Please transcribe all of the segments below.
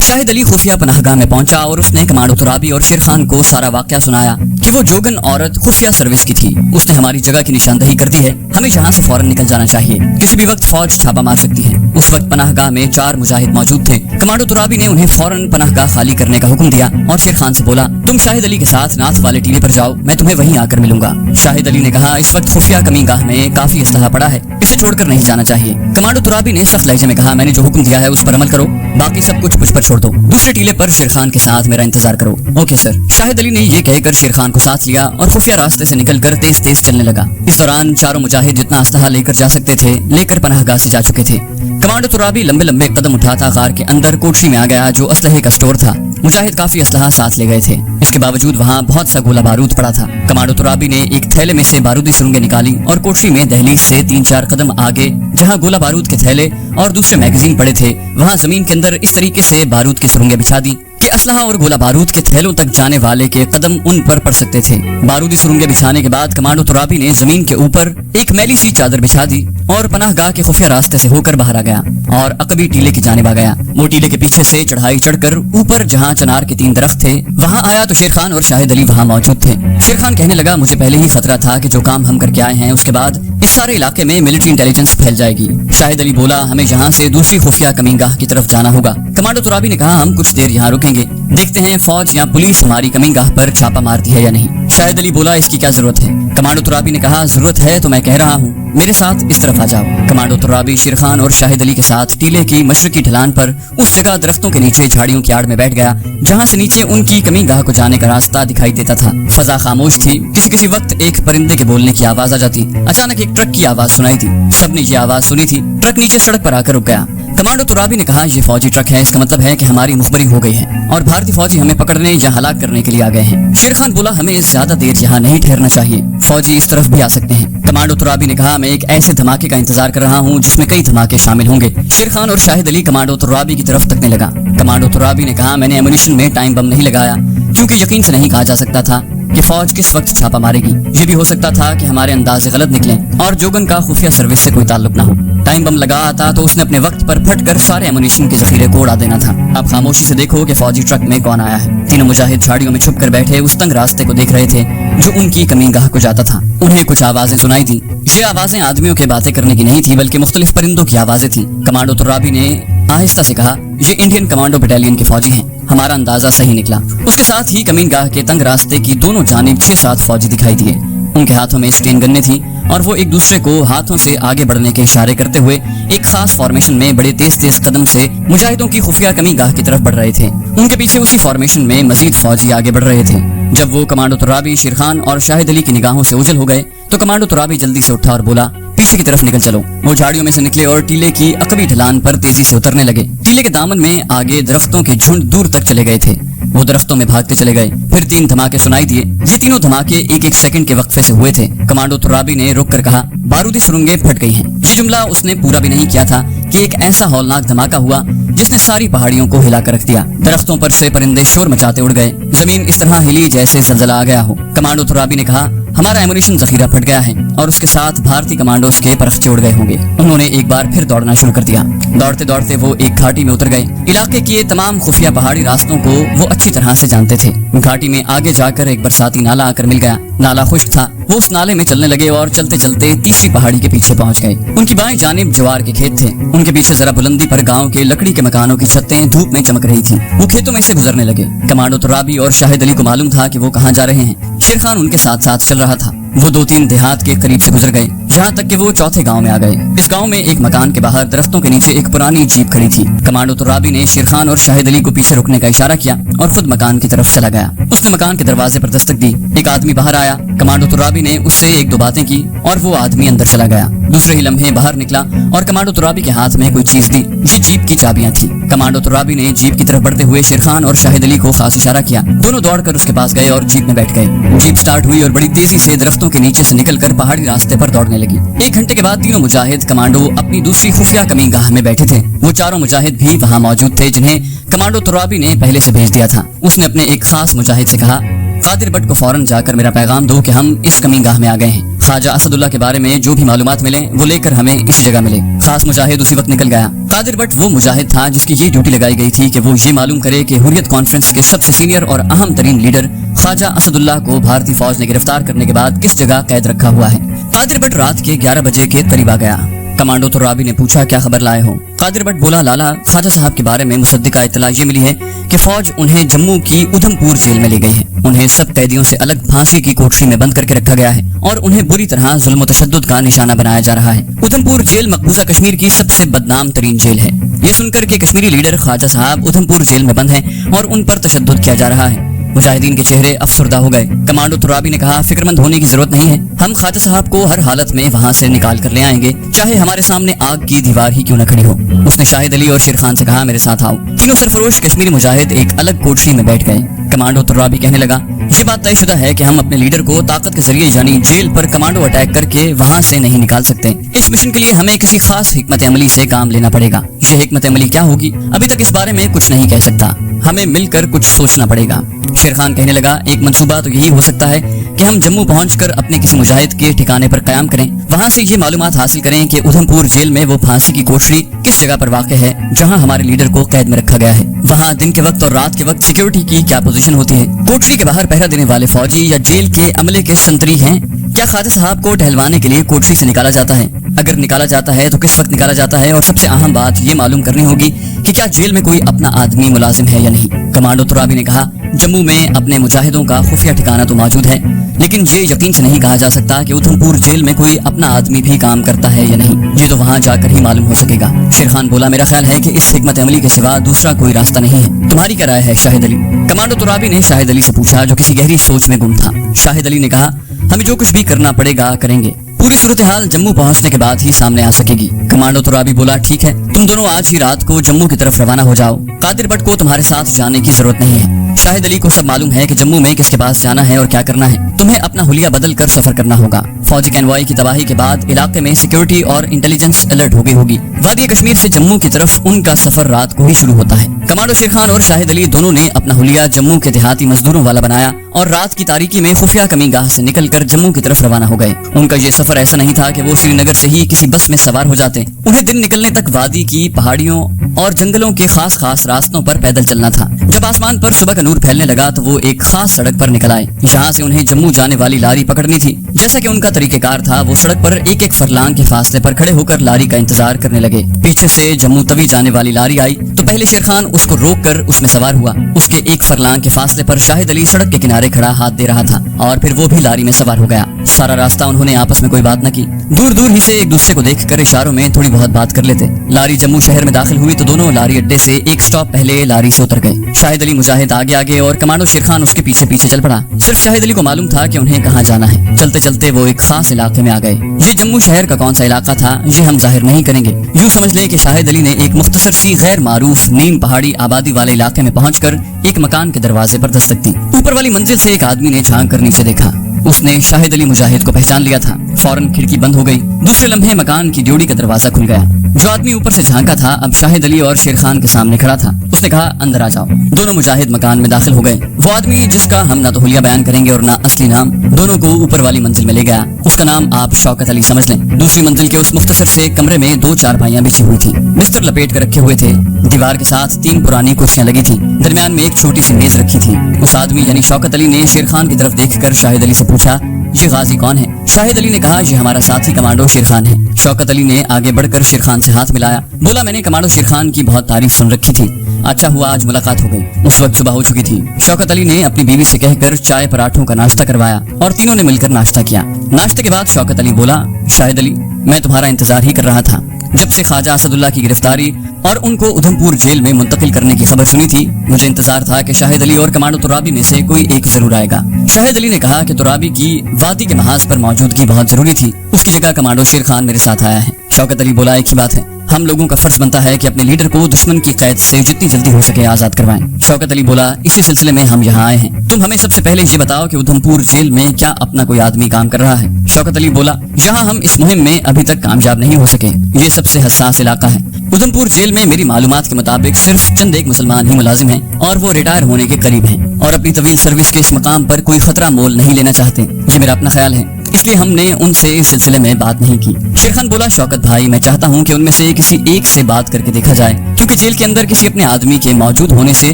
शाहिद अली खुफिया पनाहगाह में पहुंचा और उसने कमांडो तुराबी और शेर खान को सारा वाकया सुनाया कि वो जोगन औरत खुफिया सर्विस की थी। उसने हमारी जगह की निशानदही कर दी है, हमें यहाँ से फौरन निकल जाना चाहिए, किसी भी वक्त फौज छापा मार सकती है। उस वक्त पनाहगाह में 4 मुजाहिद मौजूद थे। कमांडो तुराबी ने उन्हें फौरन पनाहगाह खाली करने का हुक्म दिया और शेर खान से बोला, तुम शाहिद अली के साथ नाथ वाले टीले पर जाओ, मैं तुम्हें वहीं आकर मिलूंगा। शाहिद अली ने कहा, इस वक्त खुफिया कमीगाह में काफी असलहा पड़ा है, इसे छोड़कर नहीं जाना चाहिए। कमांडो तुराबी ने सख्त लहजे में कहा, मैंने जो हुक्म दिया है उस पर अमल करो, बाकी सब कुछ मुझ पर छोड़ दो। दूसरे टीले पर शेर खान के साथ मेरा इंतजार करो। Okay sir. शाहिद अली ने ये कहकर शेर खान को साथ लिया और खुफिया रास्ते से निकलकर तेज तेज चलने लगा। इस दौरान चारों मुजाहिद जितना असलहा लेकर जा सकते थे लेकर पनाहगाह से जा चुके थे। कमांडो तुराबी लंबे लंबे कदम उठाता गार के अंदर कोठरी में आ गया जो असलहे का स्टोर था। मुजाहिद काफी असलहा साथ ले गए थे, इसके बावजूद वहाँ बहुत सा गोला बारूद पड़ा था। कमांडो तुराबी ने एक थैले में से बारूदी सुरंगें निकाली और कोठरी में दहलीज से 3-4 कदम आगे जहाँ गोला बारूद के थैले और दूसरे मैगजीन पड़े थे वहाँ जमीन के अंदर इस तरीके से बारूद की सुरंगें बिछा दी कि असलहा और गोला बारूद के थैलों तक जाने वाले के कदम उन पर पड़ सकते थे। बारूदी सुरंगें बिछाने के बाद कमांडो तुराबी ने जमीन के ऊपर एक मैली सी चादर बिछा दी और पनाहगाह के खुफिया रास्ते से होकर बाहर आ गया और अकबी टीले की जानिब आ गया। वो टीले के पीछे से चढ़ाई चढ़कर ऊपर जहाँ चनार के 3 दरख्त थे वहाँ आया तो शेर खान और शाहिद अली वहाँ मौजूद थे। शेर खान कहने लगा, मुझे पहले ही खतरा था कि जो काम हम करके आए हैं उसके बाद इस सारे इलाके में मिलिट्री इंटेलिजेंस फैल जाएगी। शाहिद अली बोला, हमें यहाँ से दूसरी खुफिया कमीगाह की तरफ जाना होगा। कमांडो तुराबी ने कहा, हम कुछ देर यहाँ रुकेंगे, देखते हैं फौज या पुलिस हमारी कमीगाह पर छापा मारती है या नहीं। शाहिद अली बोला, इसकी क्या जरूरत है? कमांडो तुराबी ने कहा, जरूरत है तो मैं कह रहा हूँ, मेरे साथ इस तरफ आ जाओ। कमांडो तुराबी शेर खान और शाहिद अली के साथ टीले की मशरकी ढलान पर उस जगह दरख्तों के नीचे झाड़ियों की आड़ में बैठ गया जहाँ से नीचे उनकी कमीगाह को जाने का रास्ता दिखाई देता था। फजा खामोश थी, किसी किसी वक्त एक परिंदे के बोलने की आवाज आ जाती। अचानक एक ट्रक की आवाज सुनाई थी। सबने ये आवाज सुनी थी। ट्रक नीचे सड़क पर आकर रुक गया। कमांडो तुराबी ने कहा, ये फौजी ट्रक है, इसका मतलब है कि हमारी मुखबरी हो गई है और भारतीय फौजी हमें पकड़ने या हलाक करने के लिए आ गए हैं। शेर खान बोला, हमें ज्यादा देर यहाँ नहीं ठहरना चाहिए, फौजी इस तरफ भी आ सकते हैं। कमांडो तुराबी ने कहा, मैं एक ऐसे धमाके का इंतजार कर रहा हूँ जिसमें कई धमाके शामिल होंगे। शेर खान और शाहिद अली कमांडो तुराबी की तरफ तकने लगा। कमांडो तुराबी ने कहा, मैंने एमुनिशन में टाइम बम नहीं लगाया क्योंकि यकीन से नहीं कहा जा सकता था कि फौज किस वक्त छापा मारेगी। ये भी हो सकता था कि हमारे अंदाजे गलत निकले और जोगन का खुफिया सर्विस से कोई ताल्लुक ना हो। टाइम बम लगा आता तो उसने अपने वक्त पर फटकर सारे एमुनिशन के जखीरे को उड़ा देना था। अब खामोशी से देखो कि फौजी ट्रक में कौन आया है। तीनों मुजाहिद झाड़ियों में छुपकर बैठे उस तंग रास्ते को देख रहे थे जो उनकी कमीगाह को जाता था। उन्हें कुछ आवाजें सुनाई दी। ये आवाजें आदमियों के बातें करने की नहीं थी बल्कि मुख्तलिफ परिंदों की आवाजें थी। कमांडो तुराबी ने आहिस्ता से कहा, ये इंडियन कमांडो बटालियन के फौजी हैं। हमारा अंदाजा सही निकला। उसके साथ ही कमीगाह के तंग रास्ते की दोनों जानिब 6-7 फौजी दिखाई दिए। उनके हाथों में स्टेन गन्ने थी और वो एक दूसरे को हाथों से आगे बढ़ने के इशारे करते हुए एक खास फॉर्मेशन में बड़े तेज तेज कदम से मुजाहिदों की खुफिया कमीगाह की तरफ बढ़ रहे थे। उनके पीछे उसी फॉर्मेशन में मजीद फौजी आगे बढ़ रहे थे। जब वो कमांडो तुराबी, शेर खान और शाहिद अली की निगाहों से ओझल हो गए तो कमांडो तुराबी जल्दी से उठा और बोला, पीछे की तरफ निकल चलो। वो झाड़ियों में से निकले और टीले की अकबी ढलान पर तेजी से उतरने लगे। टीले के दामन में आगे दरख्तों के झुंड दूर तक चले गए थे। वो दरख्तों में भागते चले गए। फिर 3 धमाके सुनाई दिए। ये तीनों धमाके 1-1 सेकंड के वक्फे से हुए थे। कमांडो तुराबी ने रुक कर कहा, बारूदी सुरंगें फट गई हैं। ये जुमला उसने पूरा भी नहीं किया था कि एक ऐसा हौलनाक धमाका हुआ जिसने सारी पहाड़ियों को हिला कर रख दिया। दरख्तों पर से परिंदे शोर मचाते उड़ गए। जमीन इस तरह हिली जैसे जलजला आ गया हो। कमांडो तुराबी ने कहा, हमारा एमुनिशन जखीरा फट गया है और उसके साथ भारतीय कमांडोज के परखचे उड़ गए होंगे। उन्होंने एक बार फिर दौड़ना शुरू कर दिया। दौड़ते दौड़ते वो एक घाटी में उतर गए। इलाके के तमाम खुफिया पहाड़ी रास्तों को वो अच्छी तरह से जानते थे। घाटी में आगे जाकर एक बरसाती नाला आकर मिल गया। नाला खुश्क था। वो उस नाले में चलने लगे और चलते चलते तीसरी पहाड़ी के पीछे पहुंच गए। उनकी बाएं जानिब ज्वार के खेत थे। उनके पीछे जरा बुलंदी पर गांव के लकड़ी के मकानों की छतें धूप में चमक रही थी। वो खेतों में से गुजरने लगे। कमांडो तुराबी और शाहिद अली को मालूम था कि वो कहाँ जा रहे हैं। शेर खान उनके साथ साथ चल रहा था। वो 2-3 देहात के करीब से गुजर गए, यहाँ तक कि वो चौथे गांव में आ गए। इस गांव में एक मकान के बाहर दरख्तों के नीचे एक पुरानी जीप खड़ी थी। कमांडो तुराबी ने शेर खान और शाहिद अली को पीछे रुकने का इशारा किया और खुद मकान की तरफ चला गया। उसने मकान के दरवाजे पर दस्तक दी। एक आदमी बाहर आया। कमांडो तुराबी ने उससे 1-2 बातें की और वो आदमी अंदर चला गया। दूसरे ही लम्हे बाहर निकला और कमांडो तुराबी के हाथ में कोई चीज दी। ये जीप की चाबियां थी। कमांडो तुराबी ने जीप की तरफ बढ़ते हुए शेर खान और शाहिद अली को खास इशारा किया। दोनों दौड़कर उसके पास गए और जीप में बैठ गए। जीप स्टार्ट हुई और बड़ी तेजी से दरख्तों के नीचे से निकलकर पहाड़ी रास्ते पर दौड़ने लगी। 1 घंटे के बाद तीनों मुजाहिद कमांडो अपनी दूसरी खुफिया कमीगाह में बैठे थे। वो चारों मुजाहिद भी वहाँ मौजूद थे जिन्हें कमांडो तुराबी ने पहले से भेज दिया था। उसने अपने एक खास मुजाहिद से कहा, कादिर बट को फौरन जाकर मेरा पैगाम दो कि हम इस कमीगाह में आ गए हैं। ख्वाजा असदुल्ला के बारे में जो भी मालूमात मिले वो लेकर हमें इसी जगह मिले। खास मुजाहिद उसी वक्त निकल गया। कादिर बट वो मुजाहिद था जिसकी ये ड्यूटी लगाई गई थी कि वो ये मालूम करे कि हुर्रियत कॉन्फ्रेंस के सबसे सीनियर और अहम तरीन लीडर ख्वाजा असदुल्ला को भारतीय फौज ने गिरफ्तार करने के बाद किस जगह कैद रखा हुआ है। कादिर बट रात के 11 बजे के करीब आ गया। कमांडो तुराबी ने पूछा, क्या खबर लाए हो? कादिर बट बोला, लाला, ख्वाजा साहब के बारे में मुसद्दिका इत्तला ये मिली है कि फौज उन्हें जम्मू की उधमपुर जेल में ले गई है। उन्हें सब कैदियों से अलग फांसी की कोठरी में बंद करके रखा गया है और उन्हें बुरी तरह जुल्म तशद्दुद का निशाना बनाया जा रहा है। उधमपुर जेल मकबूजा कश्मीर की सबसे बदनाम तरीन जेल है। ये सुनकर के कश्मीरी लीडर ख्वाजा साहब उधमपुर जेल में बंद हैं और उन पर तशद्दुद किया जा रहा है। मुजाहिदीन के चेहरे अफसरदा हो गए। कमांडो तुराबी ने कहा, फिक्रमंद होने की जरूरत नहीं है, हम ख्वाजा साहब को हर हालत में वहाँ से निकाल कर ले आएंगे, चाहे हमारे सामने आग की दीवार ही क्यों न खड़ी हो। उसने शाहिद अली और शेर खान से कहा, मेरे साथ आओ। तीनों सरफरोश कश्मीरी मुजाहिद एक अलग कोठरी में बैठ गए। कमांडो तुराबी कहने लगा, ये बात तयशुदा है कि हम अपने लीडर को ताकत के जरिए यानी जेल पर कमांडो अटैक करके वहाँ से नहीं निकाल सकते। इस मिशन के लिए हमें किसी खास हिकमत अमली से काम लेना पड़ेगा। ये हिकमत अमली क्या होगी अभी तक इस बारे में कुछ नहीं कह सकता, हमें मिलकर कुछ सोचना पड़ेगा। शेर खान कहने लगा, एक मंसूबा तो यही हो सकता है कि हम जम्मू पहुंचकर अपने किसी मुजाहिद के ठिकाने पर कयाम करें, वहां से ये मालूमात हासिल करें कि उधमपुर जेल में वो फांसी की कोठरी किस जगह पर वाक़ है जहां हमारे लीडर को कैद में रखा गया है। वहां दिन के वक्त और रात के वक्त सिक्योरिटी की क्या पोजीशन होती है, कोठरी के बाहर पहरा देने वाले फौजी या जेल के अमले के संतरी हैं, क्या ख्वाजा साहब को टहलवाने के लिए कोठरी से निकाला जाता है, अगर निकाला जाता है तो किस वक्त निकाला जाता है, और सबसे अहम बात ये मालूम करनी होगी कि क्या जेल में कोई अपना आदमी मुलाजिम है या नहीं। कमांडो तुराबी ने कहा, जम्मू में अपने मुजाहिदों का खुफिया ठिकाना तो मौजूद है, लेकिन ये यकीन से नहीं कहा जा सकता कि उधमपुर जेल में कोई अपना आदमी भी काम करता है या नहीं, ये तो वहाँ जाकर ही मालूम हो सकेगा। शेर खान बोला, मेरा ख्याल है कि इस हिकमत अमली के सिवा दूसरा कोई रास्ता नहीं है, तुम्हारी क्या राय है शाहिद अली? कमांडो तुराबी ने शाहिद अली से पूछा जो किसी गहरी सोच में गुम था। शाहिद अली ने कहा, हमें जो कुछ भी करना पड़ेगा करेंगे, पूरी सूरत हाल जम्मू पहुंचने के बाद ही सामने आ सकेगी। कमांडो तुराबी बोला, ठीक है, तुम दोनों आज ही रात को जम्मू की तरफ रवाना हो जाओ, कादिर बट को तुम्हारे साथ जाने की जरूरत नहीं है। शाहिद अली को सब मालूम है कि जम्मू में किसके पास जाना है और क्या करना है, तुम्हें अपना हुलिया बदल कर सफर करना होगा। फौजी कन्वॉय की तबाही के बाद इलाके में सिक्योरिटी और इंटेलिजेंस अलर्ट हो गई होगी। वादी कश्मीर से जम्मू की तरफ उनका सफर रात को ही शुरू होता है। कमांडो शेर खान और शाहिद अली दोनों ने अपना हुलिया जम्मू के देहाती मजदूरों वाला बनाया और रात की तारीकी में खुफिया कमीगाह से निकलकर जम्मू की तरफ रवाना हो गए। उनका ये सफर ऐसा नहीं था कि वो श्रीनगर से ही किसी बस में सवार हो जाते, उन्हें दिन निकलने तक वादी की पहाड़ियों और जंगलों के खास खास रास्तों पर पैदल चलना था। जब आसमान पर सुबह का नूर फैलने लगा तो वो एक खास सड़क पर निकल आए। यहाँ से उन्हें जम्मू जाने वाली लारी पकड़नी थी। जैसा कि उनका तरीकेकार था, वो सड़क पर एक एक फरलांग के फासले पर खड़े होकर लारी का इंतजार करने लगे। पीछे से जम्मू तवी जाने वाली लारी आई तो पहले शेर खान उसको रोक कर उसमें सवार हुआ। उसके एक फरलांग के फासले पर शाहिद अली सड़क के किनारे खड़ा हाथ दे रहा था और फिर वो भी लारी में सवार हो गया। सारा रास्ता उन्होंने आपस में कोई बात न की, दूर दूर ही से एक दूसरे को देखकर इशारों में थोड़ी बहुत बात कर लेते। लारी जम्मू शहर में दाखिल हुई तो दोनों लारी अड्डे से एक स्टॉप पहले लारी से उतर गए। शाहिद अली मुजाहिद आगे आगे और कमांडो शेर खान उसके पीछे पीछे चल पड़ा। सिर्फ शाहिद अली को मालूम था कि उन्हें कहाँ जाना है। चलते चलते वो एक खास इलाके में आ गए। ये जम्मू शहर का कौन सा इलाका था ये हम जाहिर नहीं करेंगे, यूँ समझ लें कि शाहिद अली ने एक मुख्तसर सी गैर मारूफ नीम पहाड़ी आबादी वाले इलाके में पहुंचकर एक मकान के दरवाजे पर दस्तक दी। ऊपर वाली मंजिल से एक आदमी ने झांक कर नीचे देखा। उसने शाहिद अली मुजाहिद को पहचान लिया था। फौरन खिड़की बंद हो गई। दूसरे लम्हे मकान की ड्योड़ी का दरवाजा खुल गया। जो आदमी ऊपर से झांका था अब शाहिद अली और शेर खान के सामने खड़ा था। उसने कहा, अंदर आ जाओ। दोनों मुजाहिद मकान में दाखिल हो गए। वो आदमी जिसका हम ना तो हुलिया बयान करेंगे और ना असली नाम, दोनों को ऊपर वाली मंजिल में ले गया। उसका नाम आप शौकत अली समझ लें। दूसरी मंजिल के उस मुख्तसर से कमरे में 2 चारपाइयां बिछी हुई थी। बिस्तर लपेट कर रखे हुए थे। दीवार के साथ 3 पुरानी कुर्सियां लगी थी। दरमियान में एक छोटी सी मेज रखी थी। उस आदमी यानी शौकत अली ने शेर खान की तरफ देखकर शाहिद अली से पूछा, ये गाजी कौन है? शाहिद अली ने कहा, ये हमारा साथी कमांडो शेर खान है। शौकत अली ने आगे बढ़कर शेर खान से हाथ मिलाया। बोला, मैंने कमांडो शेर खान की बहुत तारीफ सुन रखी थी, अच्छा हुआ आज मुलाकात हो गई। उस वक्त सुबह हो चुकी थी। शौकत अली ने अपनी बीवी से कहकर चाय पराठों का नाश्ता करवाया और तीनों ने मिलकर नाश्ता किया। नाश्ते के बाद शौकत अली बोला, शाहिद अली, मैं तुम्हारा इंतजार ही कर रहा था। जब से ख्वाजा असदुल्ला की गिरफ्तारी और उनको उधमपुर जेल में मुंतकिल करने की खबर सुनी थी, मुझे इंतजार था कि शाहिद अली और कमांडो तुराबी में से कोई एक जरूर आएगा। शाहिद अली ने कहा कि तुराबी की वादी के महाज पर मौजूदगी बहुत जरूरी थी, उसकी जगह कमांडो शेर खान मेरे साथ आया है। शौकत अली बोला, एक ही बात है, हम लोगों का फर्ज बनता है कि अपने लीडर को दुश्मन की कैद से जितनी जल्दी हो सके आजाद करवाएं। शौकत अली बोला, इसी सिलसिले में हम यहाँ आए हैं। तुम हमें सबसे पहले ये बताओ कि उधमपुर जेल में क्या अपना कोई आदमी काम कर रहा है? शौकत अली बोला, यहाँ हम इस मुहिम में अभी तक कामयाब नहीं हो सके। ये सबसे हसास इलाका है। उधमपुर जेल में मेरी मालूमात के मुताबिक सिर्फ चंद एक मुसलमान ही मुलाजिम हैं और वो रिटायर होने के करीब हैं और अपनी तवील सर्विस के इस मकाम पर कोई खतरा मोल नहीं लेना चाहते। ये मेरा अपना ख्याल है, इसलिए हमने उनसे इस सिलसिले में बात नहीं की। शेर खान बोला, शौकत भाई मैं चाहता हूँ कि उनमें से किसी एक से बात करके देखा जाए, क्योंकि जेल के अंदर किसी अपने आदमी के मौजूद होने से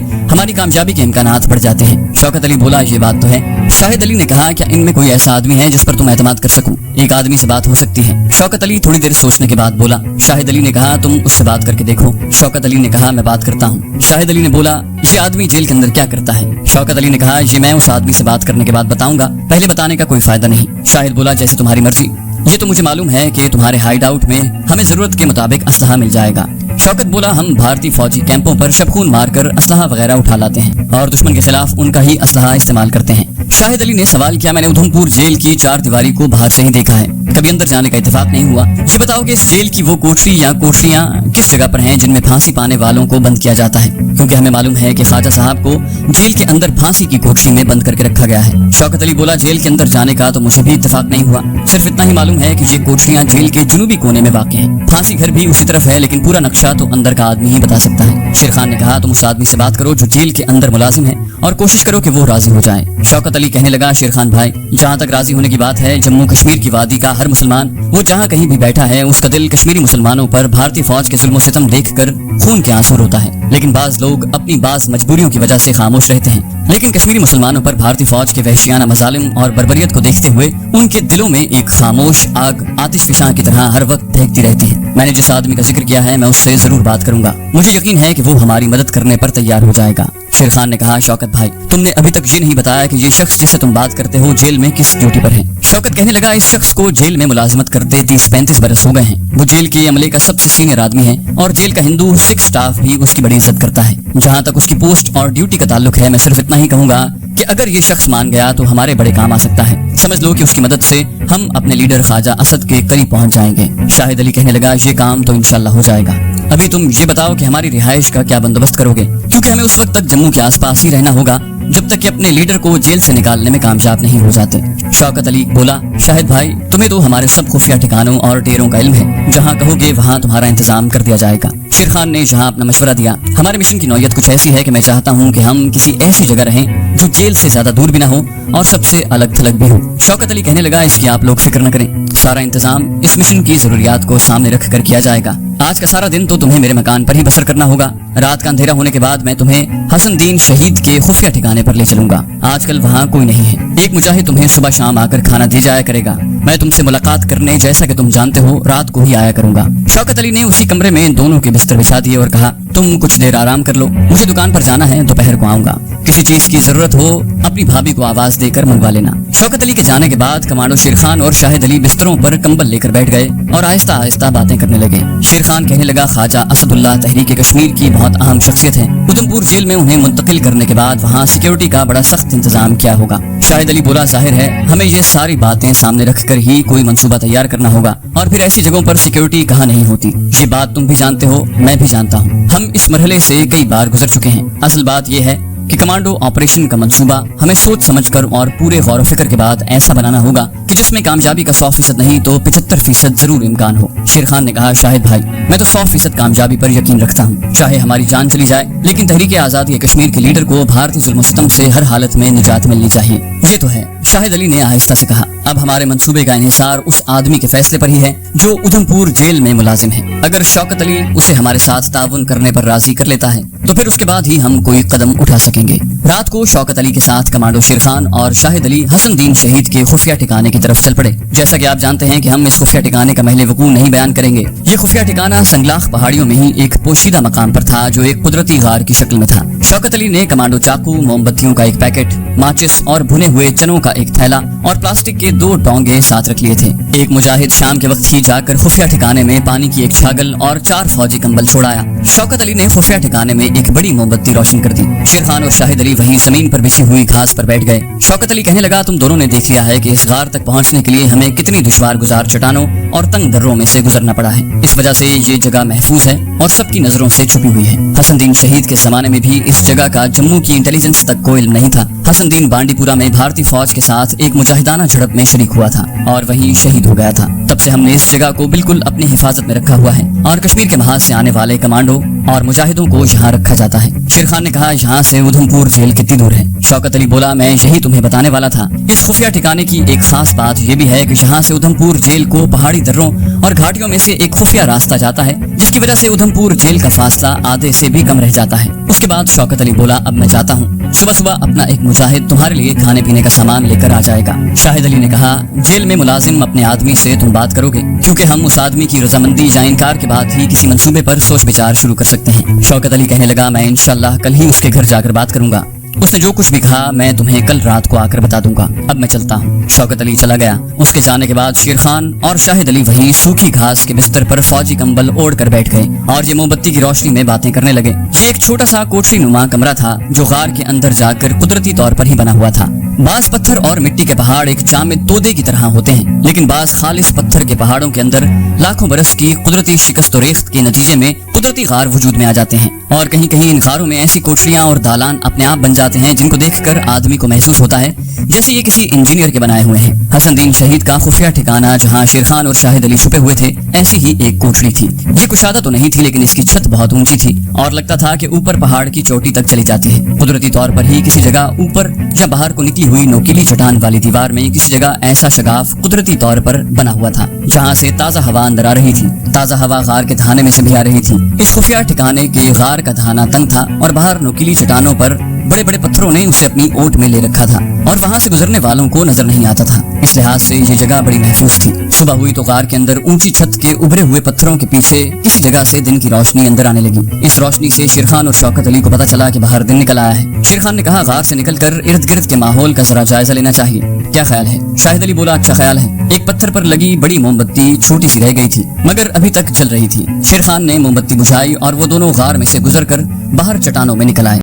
हमारी कामयाबी के इम्कानात बढ़ जाते हैं। शौकत अली बोला, ये बात तो है। शाहिद अली ने कहा, क्या इनमें कोई ऐसा आदमी है जिस पर तुम एतमाद कर सकूं? एक आदमी से बात हो सकती है। शौकत अली थोड़ी देर सोचने के बाद बोला। शाहिद अली ने कहा, तुम उससे बात करके देखो। शौकत अली ने कहा, मैं बात करता हूँ। शाहिद अली ने बोला, ये आदमी जेल के अंदर क्या करता है? शौकत अली ने कहा, ये मैं उस आदमी से बात करने के बाद बताऊंगा, पहले बताने का कोई फायदा नहीं। शाहिद बोला, जैसे तुम्हारी मर्जी। ये तो मुझे मालूम है कि तुम्हारे हाइड आउट में हमें जरूरत के मुताबिक असलहा मिल जाएगा। शौकत बोला, हम भारतीय फौजी कैंपों पर शबखून मारकर असलहा वगैरह उठा लाते हैं और दुश्मन के खिलाफ उनका ही असलहा इस्तेमाल करते हैं। शाहिद अली ने सवाल किया, मैंने उधमपुर जेल की चार दीवारी को बाहर से ही देखा है, कभी अंदर जाने का इत्तेफाक नहीं हुआ। ये बताओ कि इस जेल की वो कोठरी या कोठरियां किस जगह पर हैं जिनमें फांसी पाने वालों को बंद किया जाता है? क्योंकि हमें मालूम है कि ख्वाजा साहब को जेल के अंदर फांसी की कोठरी में बंद करके रखा गया है। शौकत अली बोला, जेल के अंदर जाने का तो मुझे भी इत्तेफाक नहीं हुआ, सिर्फ इतना ही मालूम है कि ये कोठरियां जेल के जुनूबी कोने में वाक़ हैं। फांसी घर भी उसी तरफ है, लेकिन पूरा नक्शा तो अंदर का आदमी ही बता सकता है। शेर खान ने कहा, तुम उस आदमी से बात करो जो जेल के अंदर मुलाजिम है और कोशिश करो कि वो राजी हो जाए। शौकत अली कहने लगा, शेर खान भाई, जहाँ तक राजी होने की बात है, जम्मू कश्मीर की वादी का हर मुसलमान वो जहाँ कहीं भी बैठा है, उसका दिल कश्मीरी मुसलमानों पर भारतीय फौज के जुल्म सितम देखकर खून के आंसू रोता है। लेकिन बाज लोग अपनी बाज मजबूरियों की वजह से खामोश रहते हैं। लेकिन कश्मीरी मुसलमानों पर भारतीय फौज के वहशियाना मजालिम और बर्बरियत को देखते हुए उनके दिलों में एक खामोश आग आतिशफिशां की तरह हर वक्त दहकती रहती है। मैंने जिस आदमी का जिक्र किया है, मैं उससे जरूर बात करूंगा। मुझे यकीन है कि वो हमारी मदद करने पर तैयार हो जाएगा। शेर खान ने कहा, शौकत भाई, तुमने अभी तक ये नहीं बताया कि ये शख्स जिससे तुम बात करते हो जेल में किस ड्यूटी पर है? शौकत कहने लगा, इस शख्स को जेल में मुलाजिमत करते 30-35 बरस हो गए हैं। वो जेल के अमले का सबसे सीनियर आदमी है और जेल का हिंदू सिख स्टाफ भी उसकी बड़ी इज्जत करता है। जहाँ तक उसकी पोस्ट और ड्यूटी का ताल्लुक है, मैं सिर्फ इतना ही कहूंगा कि अगर ये शख्स मान गया तो हमारे बड़े काम आ सकता है। समझ लो कि उसकी मदद से हम अपने लीडर ख्वाजा असद के करीब पहुंच जाएंगे। शाहिद अली कहने लगा, ये काम तो इंशाल्लाह हो जाएगा। अभी तुम ये बताओ कि हमारी रिहाइश का क्या बंदोबस्त करोगे, क्योंकि हमें उस वक्त तक जम्मू के आसपास ही रहना होगा जब तक कि अपने लीडर को जेल से निकालने में कामयाब नहीं हो जाते। शौकत अली बोला, शाहिद भाई, तुम्हें तो हमारे सब खुफिया ठिकानों और डेरों का इल्म है, जहाँ कहोगे वहाँ तुम्हारा इंतजाम कर दिया जाएगा। शेर खान ने जहाँ अपना मशवरा दिया, हमारे मिशन की नौयत कुछ ऐसी है कि मैं चाहता हूँ कि हम किसी ऐसी जगह रहें जो जेल से ज्यादा दूर भी ना हो और सबसे अलग थलग भी हो। शौकत अली कहने लगा, इसकी आप लोग फिक्र न करें, सारा इंतजाम इस मिशन की जरूरियात को सामने रख कर किया जाएगा। आज का सारा दिन तो तुम्हें मेरे मकान पर ही बसर करना होगा। रात का अंधेरा होने के बाद मैं तुम्हें हसन दीन शहीद के खुफिया ठिकाने पर ले चलूंगा। आजकल वहाँ कोई नहीं है। एक मुजाहिद तुम्हें सुबह शाम आकर खाना दे जाया करेगा। मैं तुमसे मुलाकात करने, जैसा कि तुम जानते हो, रात को ही आया करूंगा। शौकत अली ने उसी कमरे में दोनों के बिस्तर बिछा दिए और कहा, तुम कुछ देर आराम कर लो, मुझे दुकान पर जाना है, दोपहर को आऊंगा। किसी चीज की जरूरत हो अपनी भाभी को आवाज देकर मंगवा लेना। शौकत अली के जाने के बाद कमांडो शेर खान और शाहिद अली बिस्तरों पर कंबल लेकर बैठ गए और आहिस्ता आहिस्ता बातें करने लगे। शेर खान कहने लगा, ख्वाजा असदुल्लाह तहरीक कश्मीर की बहुत अहम शख्सियत है। उधमपुर जेल में उन्हें मुंतकिल करने के बाद वहाँ सिक्योरिटी का बड़ा सख्त इंतजाम किया होगा। शाहिद अली बोला, जाहिर है हमें ये सारी बातें सामने रखकर ही कोई मंसूबा तैयार करना होगा, और फिर ऐसी जगहों पर सिक्योरिटी कहाँ नहीं होती। ये बात तुम भी जानते हो, मैं भी जानता हूँ। हम इस मरहले से कई बार गुजर चुके हैं। असल बात यह है कि कमांडो ऑपरेशन का मंसूबा हमें सोच समझकर और पूरे गौर फिक्र के बाद ऐसा बनाना होगा कि जिसमें कामयाबी का 100% नहीं तो 75% जरूर इम्कान हो। शेर खान ने कहा, शाहिद भाई, मैं तो 100% कामयाबी पर यकीन रखता हूँ, चाहे हमारी जान चली जाए, लेकिन तहरीक आजादी कश्मीर के लीडर को भारतीय जुल्म सितम से हर हालत में निजात मिलनी चाहिए। ये तो है। शाहिद अली ने आहिस्ता से कहा, अब हमारे मंसूबे का इन्हिसार उस आदमी के फैसले पर ही है जो उधमपुर जेल में मुलाजिम है। अगर शौकत अली उसे हमारे साथ ताउन करने पर राजी कर लेता है तो फिर उसके बाद ही हम कोई कदम उठा सकेंगे। रात को शौकत अली के साथ कमांडो शेर खान और शाहिद अली हसन दीन शहीद के खुफिया ठिकाने की तरफ चल पड़े। जैसा कि आप जानते हैं कि हम इस खुफिया ठिकाने का महल वकूअ नहीं बयान करेंगे। ये खुफिया ठिकाना संगलाख पहाड़ियों में ही एक पोशीदा मकाम पर था जो एक कुदरती गार की शक्ल में था। शौकत अली ने कमांडो चाकू, मोमबत्तियों का एक पैकेट, माचिस और भुने हुए चनों का एक थैला और प्लास्टिक के 2 डोंगे साथ रख लिए थे। एक मुजाहिद शाम के वक्त ही जाकर खुफिया ठिकाने में पानी की एक छागल और 4 फौजी कंबल छोड़ाया। शौकत अली ने खुफिया ठिकाने में एक बड़ी मोमबत्ती रोशन कर दी। शेर खान और शाहिद अली अली वहीं जमीन पर बिछी हुई घास पर बैठ गए। शौकत अली कहने लगा, तुम दोनों ने देख लिया है कि इस गार तक पहुंचने के लिए हमें कितनी दुश्वार गुजार चट्टानों और तंग दर्रों में से गुजरना पड़ा है। इस वजह से ये जगह महफूज है और सबकी नजरों से छुपी हुई है। हसनदीन शहीद के जमाने में भी इस जगह का जम्मू की इंटेलिजेंस तक कोई इल्म नहीं था। हसनदीन बांडीपुरा में भारतीय फौज के साथ एक मुजाहिदाना झड़प में शरीक हुआ था और वहीं शहीद हो गया था। तब से हमने इस जगह को बिल्कुल अपनी हिफाजत में रखा हुआ है और कश्मीर के महाज से आने वाले कमांडो और मुजाहिदों को यहाँ रखा जाता है। शेर खान ने कहा, यहाँ से उधमपुर जेल कितनी दूर है? शौकत अली बोला, मैं यही तुम्हें बताने वाला था। इस खुफिया ठिकाने की एक खास बात यह भी है कि यहाँ से उधमपुर जेल को पहाड़ी दर्रों और घाटियों में से एक खुफिया रास्ता जाता है, जिसकी वजह से उधमपुर जेल का फासला आधे से भी कम रह जाता है। उसके बाद शौकत अली बोला, अब मैं जाता हूँ, सुबह सुबह अपना एक मुजाहिद तुम्हारे लिए खाने पीने का सामान लेकर आ जाएगा। शाहिद अली ने कहा, जेल में मुलाजिम अपने आदमी से तुम बात करोगे, क्योंकि हम उस आदमी की रजामंदी या इनकार के बाद ही किसी मंसूबे पर सोच विचार शुरू कर सकते हैं। शौकत अली कहने लगा, मैं इंशाल्लाह कल ही उसके घर जाकर बात करूंगा। उसने जो कुछ भी कहा मैं तुम्हें कल रात को आकर बता दूंगा। अब मैं चलता हूँ। शौकत अली चला गया। उसके जाने के बाद शेर खान और शाहिद अली वहीं सूखी घास के बिस्तर पर फौजी कंबल ओढ़ कर बैठ गए और ये मोमबत्ती की रोशनी में बातें करने लगे। ये एक छोटा सा कोठरी नुमा कमरा था जो गार के अंदर जाकर कुदरती तौर पर ही बना हुआ था। बास पत्थर और मिट्टी के पहाड़ एक जामिद तोदे की तरह होते हैं, लेकिन बास खालिस पत्थर के पहाड़ों के अंदर लाखों बरस की कुदरती शिकस्त और रेख्त के नतीजे में कुदरती गार वजूद में आ जाते हैं और कहीं कहीं इन गारों में ऐसी कोठरियां और दालान अपने आप बन जाते हैं जिनको देखकर आदमी को महसूस होता है जैसे ये किसी इंजीनियर के बनाए हुए हैं। हसनदीन शहीद का खुफिया ठिकाना जहां शेर खान और शाहिद अली छुपे हुए थे, ऐसी ही एक कोठरी थी। ये कुशादा तो नहीं थी, लेकिन इसकी छत बहुत ऊंची थी और लगता था कि ऊपर पहाड़ की चोटी तक चली जाती है। कुदरती तौर पर ही किसी जगह ऊपर या बाहर को निकली हुई नोकीली चट्टान वाली दीवार में किसी जगह ऐसा शगाफ कुदरती तौर पर बना हुआ था जहाँ से ताज़ा हवा अंदर आ रही थी। ताज़ा हवा गार के धाने में से भी आ रही थी। इस खुफिया ठिकाने के गार का धाना तंग था और बाहर नोकीली चट्टानों पर बड़े बड़े पत्थरों ने उसे अपनी ओट में ले रखा था और वहाँ से गुजरने वालों को नजर नहीं आता था। इस लिहाज से ये जगह बड़ी महफूज थी। सुबह हुई तो गार के अंदर ऊंची छत के उभरे हुए पत्थरों के पीछे किसी जगह से दिन की रोशनी अंदर आने लगी। इस रोशनी से शेर खान और शौकत अली को पता चला कि बाहर दिन निकल आया है। शेर खान ने कहा, गार से निकलकर इर्द गिर्द के माहौल का जरा जायजा लेना चाहिए, क्या ख्याल है? शाहिद अली बोला, अच्छा ख्याल है। एक पत्थर पर लगी बड़ी मोमबत्ती छोटी सी रह गई थी मगर अभी तक जल रही थी। शेर खान ने मोमबत्ती बुझाई और वो दोनों गार में से गुजरकर बाहर चट्टानों में निकल आए।